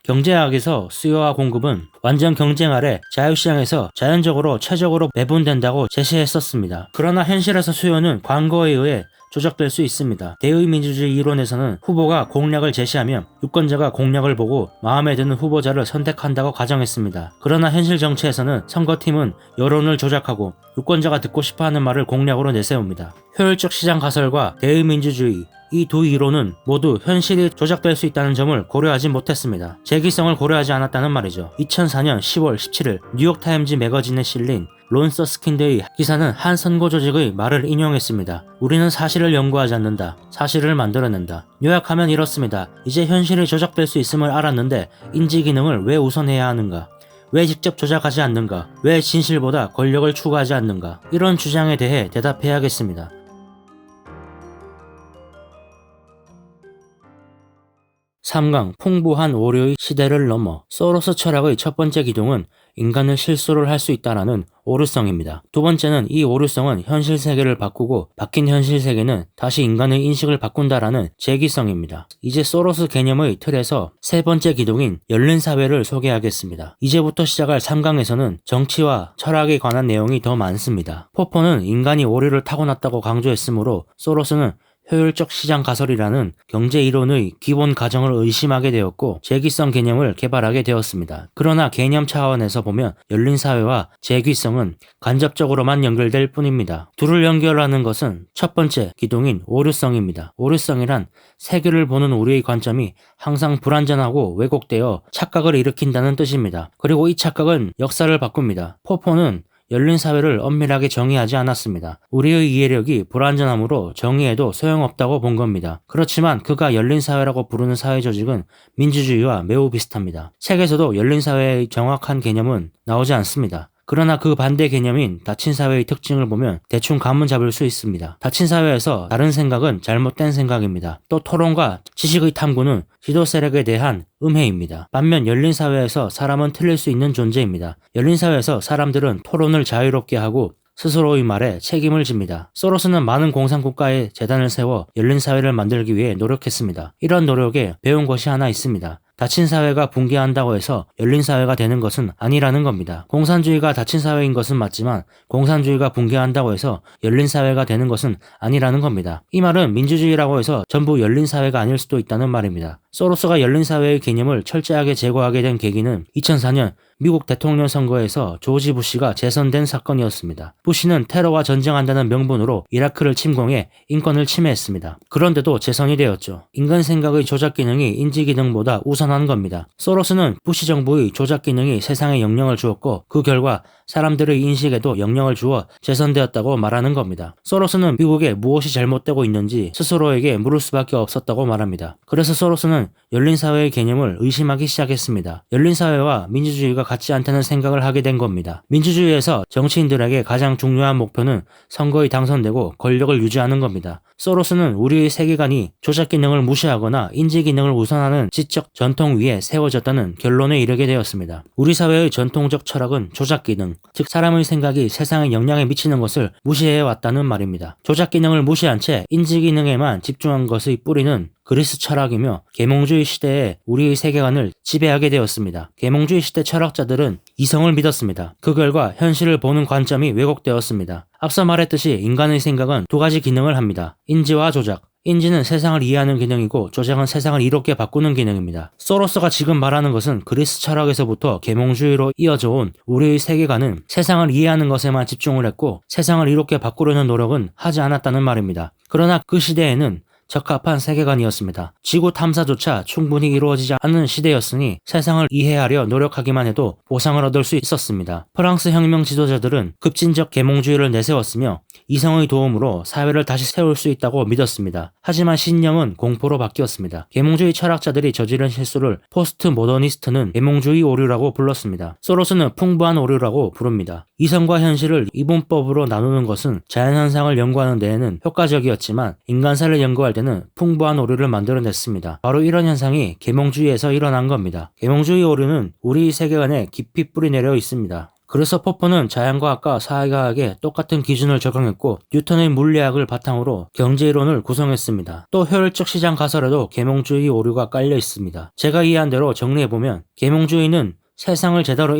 경제학에서 수요와 공급은 완전 경쟁 아래 자유시장에서 자연적으로 최적으로 배분된다고 제시했었습니다. 그러나 현실에서 수요는 광고에 의해 조작될 수 있습니다. 대의민주주의 이론에서는 후보가 공약을 제시하면 유권자가 공약을 보고 마음에 드는 후보자를 선택한다고 가정했습니다. 그러나 현실 정치에서는 선거팀은 여론을 조작하고 유권자가 듣고 싶어하는 말을 공약으로 내세웁니다. 효율적 시장 가설과 대의민주주의, 이 두 이론은 모두 현실이 조작될 수 있다는 점을 고려하지 못했습니다. 재기성을 고려하지 않았다는 말이죠. 2004년 10월 17일 뉴욕타임즈 매거진에 실린 론 서스킨드의 기사는 한 선거 조직의 말을 인용했습니다. 우리는 사실을 연구하지 않는다. 사실을 만들어낸다. 요약하면 이렇습니다. 이제 현실이 조작될 수 있음을 알았는데 인지 기능을 왜 우선해야 하는가? 왜 직접 조작하지 않는가? 왜 진실보다 권력을 추구하지 않는가? 이런 주장에 대해 대답해야겠습니다. 3강 풍부한 오류의 시대를 넘어 소로스 철학의 첫 번째 기둥은 인간은 실수를 할 수 있다라는 오류성입니다. 두 번째는 이 오류성은 현실 세계를 바꾸고 바뀐 현실 세계는 다시 인간의 인식을 바꾼다라는 재기성입니다. 이제 소로스 개념의 틀에서 세 번째 기둥인 열린 사회를 소개하겠습니다. 이제부터 시작할 3강에서는 정치와 철학에 관한 내용이 더 많습니다. 포퍼는 인간이 오류를 타고났다고 강조했으므로 소로스는 효율적 시장 가설이라는 경제 이론의 기본 가정을 의심하게 되었고 재귀성 개념을 개발하게 되었습니다. 그러나 개념 차원에서 보면 열린 사회와 재귀성은 간접적으로만 연결될 뿐입니다. 둘을 연결하는 것은 첫 번째 기둥인 오류성입니다. 오류성이란 세계를 보는 우리의 관점이 항상 불완전하고 왜곡되어 착각을 일으킨다는 뜻입니다. 그리고 이 착각은 역사를 바꿉니다. 포퍼는 열린 사회를 엄밀하게 정의하지 않았습니다. 우리의 이해력이 불완전하므로 정의해도 소용없다고 본 겁니다. 그렇지만 그가 열린 사회라고 부르는 사회 조직은 민주주의와 매우 비슷합니다. 책에서도 열린 사회의 정확한 개념은 나오지 않습니다. 그러나 그 반대 개념인 닫힌 사회의 특징을 보면 대충 감은 잡을 수 있습니다. 닫힌 사회에서 다른 생각은 잘못된 생각입니다. 또 토론과 지식의 탐구는 지도 세력에 대한 음해입니다. 반면 열린 사회에서 사람은 틀릴 수 있는 존재입니다. 열린 사회에서 사람들은 토론을 자유롭게 하고 스스로의 말에 책임을 집니다. 소로스는 많은 공산국가의 재단을 세워 열린 사회를 만들기 위해 노력했습니다. 이런 노력에 배운 것이 하나 있습니다. 닫힌 사회가 붕괴한다고 해서 열린 사회가 되는 것은 아니라는 겁니다. 공산주의가 닫힌 사회인 것은 맞지만 공산주의가 붕괴한다고 해서 열린 사회가 되는 것은 아니라는 겁니다. 이 말은 민주주의라고 해서 전부 열린 사회가 아닐 수도 있다는 말입니다. 소로스가 열린 사회의 개념을 철저하게 제거하게 된 계기는 2004년 미국 대통령 선거에서 조지 부시가 재선된 사건이었습니다. 부시는 테러와 전쟁한다는 명분으로 이라크를 침공해 인권을 침해했습니다. 그런데도 재선이 되었죠. 인간 생각의 조작 기능이 인지 기능보다 우선한 겁니다. 소로스는 부시 정부의 조작 기능이 세상에 영향을 주었고 그 결과 사람들의 인식에도 영향을 주어 재선되었다고 말하는 겁니다. 소로스는 미국에 무엇이 잘못되고 있는지 스스로에게 물을 수밖에 없었다고 말합니다. 그래서 소로스는 열린 사회의 개념을 의심하기 시작했습니다. 열린 사회와 민주주의가 같지 않다는 생각을 하게 된 겁니다. 민주주의에서 정치인들에게 가장 중요한 목표는 선거에 당선되고 권력을 유지하는 겁니다. 소로스는 우리의 세계관이 조작 기능을 무시하거나 인지 기능을 우선하는 지적 전통 위에 세워졌다는 결론에 이르게 되었습니다. 우리 사회의 전통적 철학은 조작 기능, 즉 사람의 생각이 세상에 영향을 미치는 것을 무시해 왔다는 말입니다. 조작 기능을 무시한 채 인지 기능에만 집중한 것의 뿌리는 그리스 철학이며 계몽주의 시대에 우리의 세계관을 지배하게 되었습니다. 계몽주의 시대 철학자들은 이성을 믿었습니다. 그 결과 현실을 보는 관점이 왜곡되었습니다. 앞서 말했듯이 인간의 생각은 두 가지 기능을 합니다. 인지와 조작. 인지는 세상을 이해하는 기능이고 조작은 세상을 이롭게 바꾸는 기능입니다. 소로스가 지금 말하는 것은 그리스 철학에서부터 계몽주의로 이어져 온 우리의 세계관은 세상을 이해하는 것에만 집중을 했고 세상을 이롭게 바꾸려는 노력은 하지 않았다는 말입니다. 그러나 그 시대에는 적합한 세계관이었습니다. 지구 탐사조차 충분히 이루어지지 않는 시대였으니 세상을 이해하려 노력하기만 해도 보상을 얻을 수 있었습니다. 프랑스 혁명 지도자들은 급진적 계몽주의를 내세웠으며 이성의 도움으로 사회를 다시 세울 수 있다고 믿었습니다. 하지만 신념은 공포로 바뀌었습니다. 계몽주의 철학자들이 저지른 실수를 포스트 모더니스트는 계몽주의 오류라고 불렀습니다. 소로스는 풍부한 오류라고 부릅니다. 이성과 현실을 이분법으로 나누는 것은 자연현상을 연구하는 데에는 효과적이었지만 인간사를 연구할 때는 풍부한 오류를 만들어냈습니다. 바로 이런 현상이 계몽주의에서 일어난 겁니다. 계몽주의 오류는 우리 세계관에 깊이 뿌리내려 있습니다. 그래서 포퍼는 자연과학과 사회과학에 똑같은 기준을 적용했고 뉴턴의 물리학을 바탕으로 경제이론을 구성했습니다. 또 효율적 시장 가설에도 계몽주의 오류가 깔려 있습니다. 제가 이해한 대로 정리해보면 계몽주의는 세상을 제대로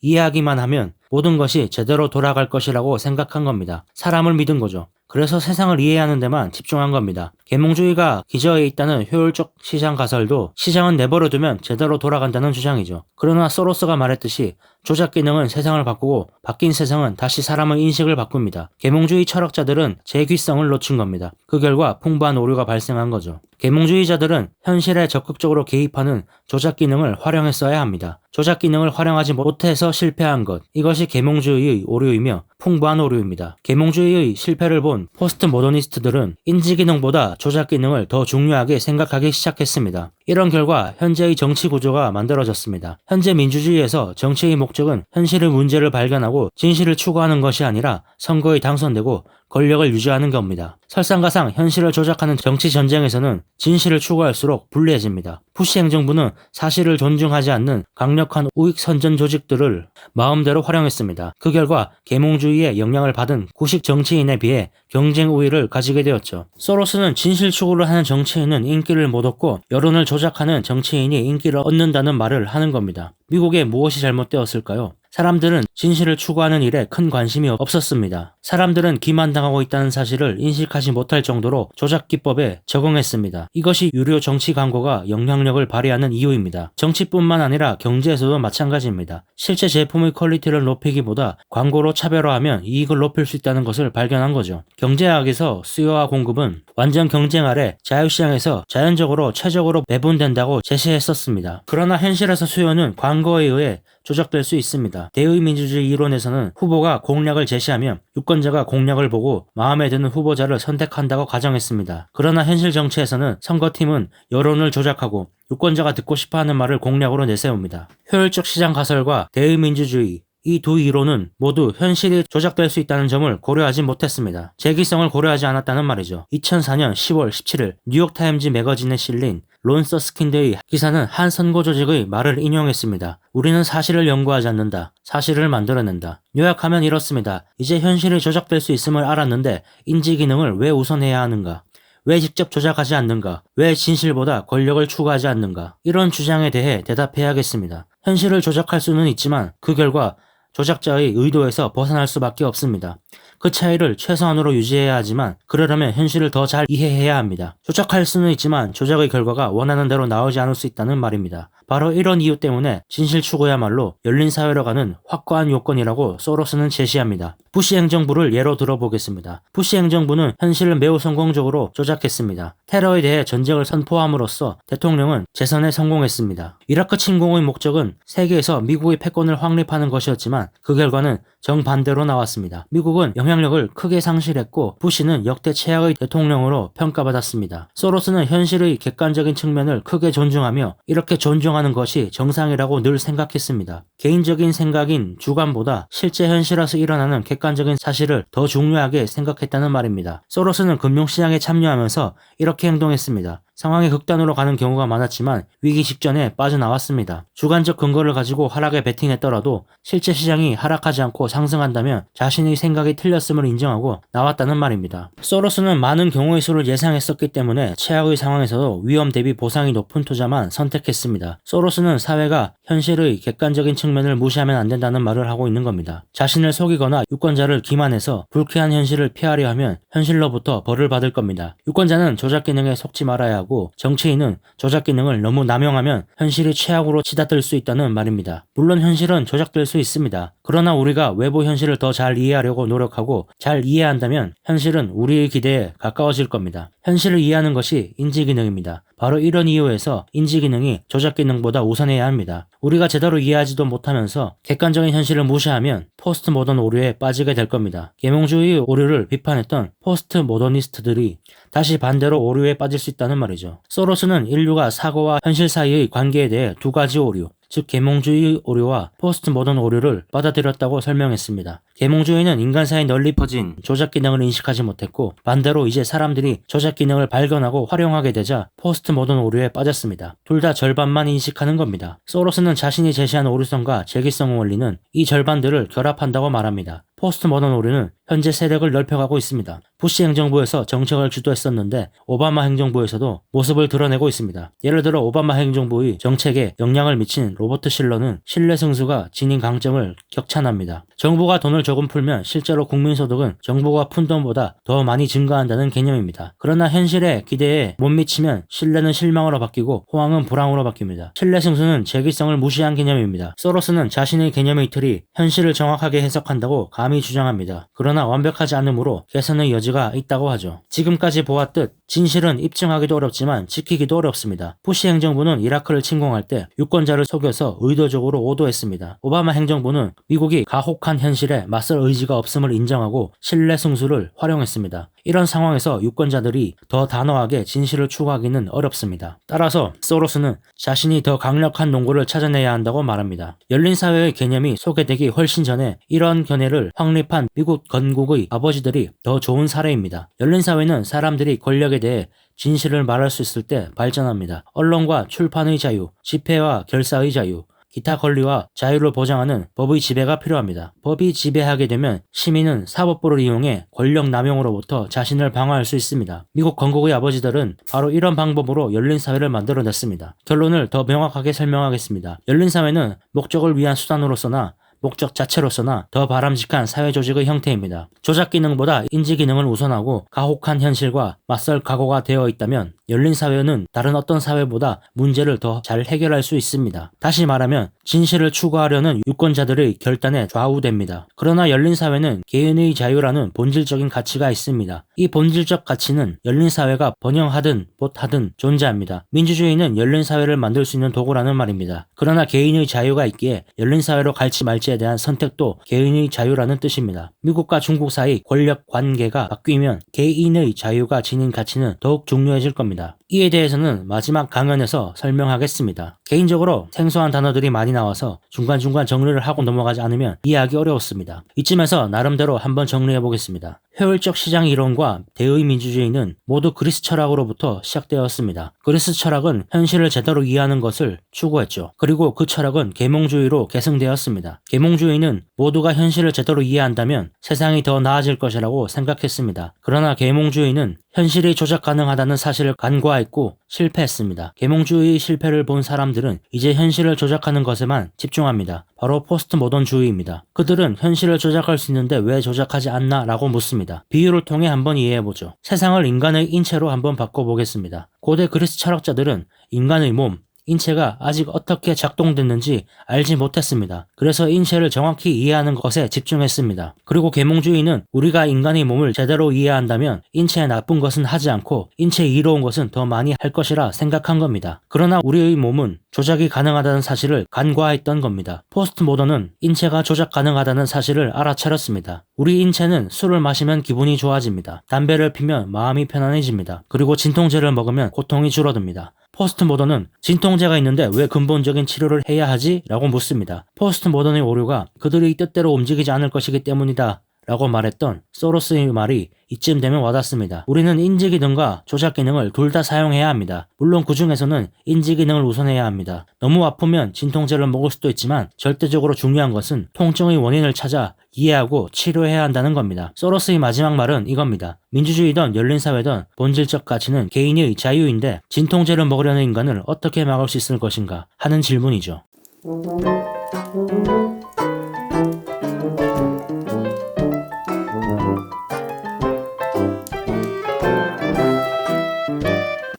이해하기만 하면 모든 것이 제대로 돌아갈 것이라고 생각한 겁니다. 사람을 믿은 거죠. 그래서 세상을 이해하는 데만 집중한 겁니다. 계몽주의가 기저에 있다는 효율적 시장 가설도 시장은 내버려두면 제대로 돌아간다는 주장이죠. 그러나 소로스가 말했듯이 조작 기능은 세상을 바꾸고 바뀐 세상은 다시 사람의 인식을 바꿉니다. 계몽주의 철학자들은 재귀성을 놓친 겁니다. 그 결과 풍부한 오류가 발생한 거죠. 계몽주의자들은 현실에 적극적으로 개입하는 조작 기능을 활용했어야 합니다. 조작 기능을 활용하지 못해서 실패한 것, 이것이 계몽주의의 오류이며 풍부한 오류입니다. 계몽주의의 실패를 본 포스트 모더니스트들은 인지 기능보다 조작 기능을 더 중요하게 생각하기 시작했습니다. 이런 결과 현재의 정치 구조가 만들어졌습니다. 현재 민주주의에서 정치의 목적은 현실의 문제를 발견하고 진실을 추구하는 것이 아니라 선거에 당선되고 권력을 유지하는 겁니다. 설상가상 현실을 조작하는 정치 전쟁에서는 진실을 추구할수록 불리해집니다. 푸시 행정부는 사실을 존중하지 않는 강력한 우익 선전 조직들을 마음대로 활용했습니다. 그 결과 계몽주의에 영향을 받은 구식 정치인에 비해 경쟁 우위를 가지게 되었죠. 소로스는 진실 추구를 하는 정치인은 인기를 못 얻고 여론을 조작하는 정치인이 인기를 얻는다는 말을 하는 겁니다. 미국에 무엇이 잘못되었을까요? 사람들은 진실을 추구하는 일에 큰 관심이 없었습니다. 사람들은 기만당하고 있다는 사실을 인식하지 못할 정도로 조작 기법에 적응했습니다. 이것이 유료 정치 광고가 영향력을 발휘하는 이유입니다. 정치뿐만 아니라 경제에서도 마찬가지입니다. 실제 제품의 퀄리티를 높이기보다 광고로 차별화하면 이익을 높일 수 있다는 것을 발견한 거죠. 경제학에서 수요와 공급은 완전 경쟁 아래 자유시장에서 자연적으로 최적으로 배분된다고 제시했었습니다. 그러나 현실에서 수요는 광고에 의해 조작될 수 있습니다. 대의민주주의 이론에서는 후보가 공약을 제시하면 유권자가 공약을 보고 마음에 드는 후보자를 선택한다고 가정했습니다. 그러나 현실 정치에서는 선거팀은 여론을 조작하고 유권자가 듣고 싶어하는 말을 공약으로 내세웁니다. 효율적 시장 가설과 대의민주주의, 이 두 이론은 모두 현실이 조작될 수 있다는 점을 고려하지 못했습니다. 재기성을 고려하지 않았다는 말이죠. 2004년 10월 17일 뉴욕타임즈 매거진에 실린 론 서스킨드의 기사는 한 선거 조직의 말을 인용했습니다. 우리는 사실을 연구하지 않는다. 사실을 만들어낸다. 요약하면 이렇습니다. 이제 현실이 조작될 수 있음을 알았는데 인지 기능을 왜 우선해야 하는가? 왜 직접 조작하지 않는가? 왜 진실보다 권력을 추구하지 않는가? 이런 주장에 대해 대답해야겠습니다. 현실을 조작할 수는 있지만 그 결과 조작자의 의도에서 벗어날 수밖에 없습니다. 그 차이를 최소한으로 유지해야 하지만 그러려면 현실을 더 잘 이해해야 합니다. 조작할 수는 있지만 조작의 결과가 원하는 대로 나오지 않을 수 있다는 말입니다. 바로 이런 이유 때문에 진실 추구야말로 열린 사회로 가는 확고한 요건이라고 소로스는 제시합니다. 부시 행정부를 예로 들어보겠습니다. 부시 행정부는 현실을 매우 성공적으로 조작했습니다. 테러에 대해 전쟁을 선포함으로써 대통령은 재선에 성공했습니다. 이라크 침공의 목적은 세계에서 미국의 패권을 확립하는 것이었지만 그 결과는 정반대로 나왔습니다. 미국은 영향력을 크게 상실했고 부시는 역대 최악의 대통령으로 평가받았습니다. 소로스는 현실의 객관적인 측면을 크게 존중하며 이렇게 존중하는 것이 정상이라고 늘 생각했습니다. 개인적인 생각인 주관보다 실제 현실에서 일어나는 객관적인 사실을 더 중요하게 생각했다는 말입니다. 소로스는 금융시장에 참여하면서 이렇게 행동했습니다. 상황이 극단으로 가는 경우가 많았지만 위기 직전에 빠져나왔습니다. 주관적 근거를 가지고 하락에 베팅했더라도 실제 시장이 하락하지 않고 상승한다면 자신의 생각이 틀렸음을 인정하고 나왔다는 말입니다. 소로스는 많은 경우의 수를 예상했었기 때문에 최악의 상황에서도 위험 대비 보상이 높은 투자만 선택했습니다. 소로스는 사회가 현실의 객관적인 측면을 무시하면 안 된다는 말을 하고 있는 겁니다. 자신을 속이거나 유권자를 기만해서 불쾌한 현실을 피하려 하면 현실로부터 벌을 받을 겁니다. 유권자는 조작 기능에 속지 말아야 하고 정치인은 조작 기능을 너무 남용하면 현실이 최악으로 치닫을 수 있다는 말입니다. 물론 현실은 조작될 수 있습니다. 그러나 우리가 외부 현실을 더 잘 이해하려고 노력하고 잘 이해한다면 현실은 우리의 기대에 가까워질 겁니다. 현실을 이해하는 것이 인지 기능입니다. 바로 이런 이유에서 인지 기능이 조작 기능보다 우선해야 합니다. 우리가 제대로 이해하지도 못하면서 객관적인 현실을 무시하면 포스트 모던 오류에 빠지게 될 겁니다. 계몽주의 오류를 비판했던 포스트 모더니스트들이 다시 반대로 오류에 빠질 수 있다는 말이죠. 소로스는 인류가 사고와 현실 사이의 관계에 대해 두 가지 오류, 즉 계몽주의 오류와 포스트 모던 오류를 받아들였다고 설명했습니다. 계몽주의는 인간 사이에 널리 퍼진 조작 기능을 인식하지 못했고 반대로 이제 사람들이 조작 기능을 발견하고 활용하게 되자 포스트 모던 오류에 빠졌습니다. 둘 다 절반만 인식하는 겁니다. 소로스는 자신이 제시한 오류성과 재기성 원리는 이 절반들을 결합한다고 말합니다. 포스트 모던 오류는 현재 세력을 넓혀가고 있습니다. 부시 행정부에서 정책을 주도했었는데 오바마 행정부에서도 모습을 드러내고 있습니다. 예를 들어 오바마 행정부의 정책에 영향을 미친 로버트 실러는 신뢰 승수가 지닌 강점을 격찬합니다. 정부가 돈을 조금 풀면 실제로 국민소득은 정부가 푼 돈보다 더 많이 증가한다는 개념입니다. 그러나 현실의 기대에 못 미치면 신뢰는 실망으로 바뀌고 호황은 불황으로 바뀝니다. 신뢰 승수는 재기성을 무시한 개념입니다. 소로스는 자신의 개념의 틀이 현실을 정확하게 해석한다고 감히 주장합니다. 그러나 완벽하지 않으므로 개선의 여지가 있다고 하죠. 지금까지 보았듯 진실은 입증하기도 어렵지만 지키기도 어렵습니다. 부시 행정부는 이라크를 침공할 때 유권자를 속여서 의도적으로 오도했습니다. 오바마 행정부는 미국이 가혹한 현실에 맞설 의지가 없음을 인정하고 신뢰 승수를 활용했습니다. 이런 상황에서 유권자들이 더 단호하게 진실을 추구하기는 어렵습니다. 따라서 소로스는 자신이 더 강력한 논거를 찾아내야 한다고 말합니다. 열린사회의 개념이 소개되기 훨씬 전에 이런 견해를 확립한 미국 건국의 아버지들이 더 좋은 사례입니다. 열린사회는 사람들이 권력에 대해 진실을 말할 수 있을 때 발전합니다. 언론과 출판의 자유, 집회와 결사의 자유, 기타 권리와 자유를 보장하는 법의 지배가 필요합니다. 법이 지배하게 되면 시민은 사법부를 이용해 권력 남용으로부터 자신을 방어할 수 있습니다. 미국 건국의 아버지들은 바로 이런 방법으로 열린사회를 만들어냈습니다. 결론을 더 명확하게 설명하겠습니다. 열린사회는 목적을 위한 수단으로서나 목적 자체로서나 더 바람직한 사회조직의 형태입니다. 조작 기능보다 인지 기능을 우선하고 가혹한 현실과 맞설 각오가 되어 있다면 열린사회는 다른 어떤 사회보다 문제를 더 잘 해결할 수 있습니다. 다시 말하면 진실을 추구하려는 유권자들의 결단에 좌우됩니다. 그러나 열린사회는 개인의 자유라는 본질적인 가치가 있습니다. 이 본질적 가치는 열린사회가 번영하든 못하든 존재합니다. 민주주의는 열린사회를 만들 수 있는 도구라는 말입니다. 그러나 개인의 자유가 있기에 열린사회로 갈지 말지에 대한 선택도 개인의 자유라는 뜻입니다. 미국과 중국 사이 권력 관계가 바뀌면 개인의 자유가 지닌 가치는 더욱 중요해질 겁니다. 이에 대해서는 마지막 강연에서 설명하겠습니다. 개인적으로 생소한 단어들이 많이 나와서 중간중간 정리를 하고 넘어가지 않으면 이해하기 어려웠습니다. 이쯤에서 나름대로 한번 정리해 보겠습니다. 효율적 시장 이론과 대의 민주주의는 모두 그리스 철학으로부터 시작되었습니다. 그리스 철학은 현실을 제대로 이해하는 것을 추구했죠. 그리고 그 철학은 계몽주의로 계승되었습니다. 계몽주의는 모두가 현실을 제대로 이해한다면 세상이 더 나아질 것이라고 생각했습니다. 그러나 계몽주의는 현실이 조작 가능하다는 사실을 간과했고 실패했습니다. 계몽주의의 실패를 본 사람들은 이제 현실을 조작하는 것에만 집중합니다. 바로 포스트 모던주의입니다. 그들은 현실을 조작할 수 있는데 왜 조작하지 않나 라고 묻습니다. 비유를 통해 한번 이해해보죠. 세상을 인간의 인체로 한번 바꿔보겠습니다. 고대 그리스 철학자들은 인간의 몸, 인체가 아직 어떻게 작동됐는지 알지 못했습니다. 그래서 인체를 정확히 이해하는 것에 집중했습니다. 그리고 계몽주의는 우리가 인간의 몸을 제대로 이해한다면 인체에 나쁜 것은 하지 않고 인체에 이로운 것은 더 많이 할 것이라 생각한 겁니다. 그러나 우리의 몸은 조작이 가능하다는 사실을 간과했던 겁니다. 포스트 모던은 인체가 조작 가능하다는 사실을 알아차렸습니다. 우리 인체는 술을 마시면 기분이 좋아집니다. 담배를 피면 마음이 편안해집니다. 그리고 진통제를 먹으면 고통이 줄어듭니다. 포스트 모던은 진통제가 있는데 왜 근본적인 치료를 해야 하지? 라고 묻습니다. 포스트 모던의 오류가 그들의 뜻대로 움직이지 않을 것이기 때문이다 라고 말했던 소로스의 말이 이쯤 되면 와닿습니다. 우리는 인지 기능과 조작 기능을 둘 다 사용해야 합니다. 물론 그 중에서는 인지 기능을 우선해야 합니다. 너무 아프면 진통제를 먹을 수도 있지만 절대적으로 중요한 것은 통증의 원인을 찾아 이해하고 치료해야 한다는 겁니다. 소로스의 마지막 말은 이겁니다. 민주주의든 열린사회든 본질적 가치는 개인의 자유인데 진통제를 먹으려는 인간을 어떻게 막을 수 있을 것인가 하는 질문이죠.